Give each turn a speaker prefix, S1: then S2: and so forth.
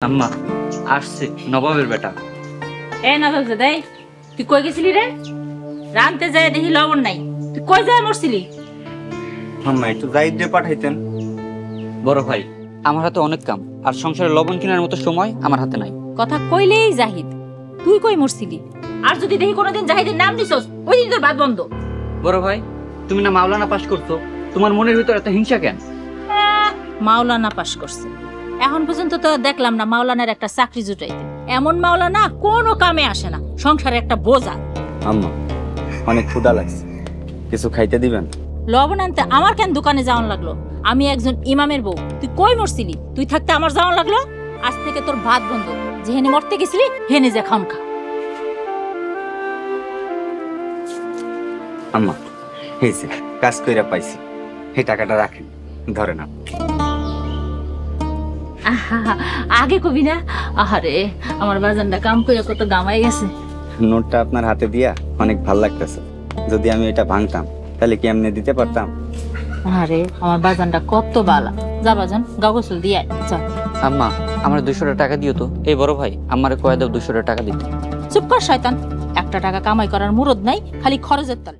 S1: আম্মা আসছে নবাবের বেটা।
S2: এ নবাব দাদাই, তুই কই গেছিলি রে? রানতে যায় দেখি লবণ নাই, তুই কই যায় মরছিলি?
S3: আম্মা একটু জাহিদ দিয়ে পাঠাইতেন।
S1: বড় ভাই, আমার হাতে অনেক কাম, আর সংসারে লবণ কেনার মতো সময় আমার হাতে নাই।
S2: কথা কইলেই জাহিদ, তুই কই মরছিলি? আর যদি দেখি কোনোদিন জাহিদের নাম নিছস, ওই দিন তোর বাদ বন্ধ।
S1: বড় ভাই, তুমি না মাওলানা পাস করছো, তোমার মনের ভিতর এত হিংসা কেন?
S2: মাওলানা পাস করছে, এখন পর্যন্ত তো দেখলাম না মাওলানার একটা চাকরি জুটাইতে। এমন মাওলানা কোনো কামে আসে না, সংসারে একটা বোঝা।
S3: আম্মা অনেক ক্ষুধা লাগছে, কিছু খাইতে দিবেন?
S2: লবণ আনতে আমার কেন দোকানে যাওয়ান লাগলো? আমি একজন ইমামের বউ, তুই কই মরছিলি? তুই থাকতে আমার যাওয়ান লাগলো? আজ থেকে তোর ভাত বন্ধ, যেহেনে মরতে গেছিলি হেনে যে খাম খা।
S3: আম্মা হয়েছে, কাজ কইরা পাইছি, এই টাকাটা রাখেন, ধরেন।
S2: আগে কবি না? আহারে, আমার বাজানটা কাম করে কত গামাই গেছে।
S3: নোটটা আপনার হাতে দিয়া অনেক ভাল লাগতেছে, যদি আমি এটা ভাঙতাম তাহলে কি এমনি দিতে পারতাম?
S2: আরে আমার বাজানটা কত বালা। যা বাজান, গা গোসল দিয়ে আয়, চল।
S1: আম্মা, আমার 200 টাকা দিও তো। এই বড় ভাই, আমারে কয়ে দাও 200 টাকা দিতে।
S2: চুপ কর শয়তান, একটা টাকা কামাই করার মুরদ নাই, খালি খরচের তালে।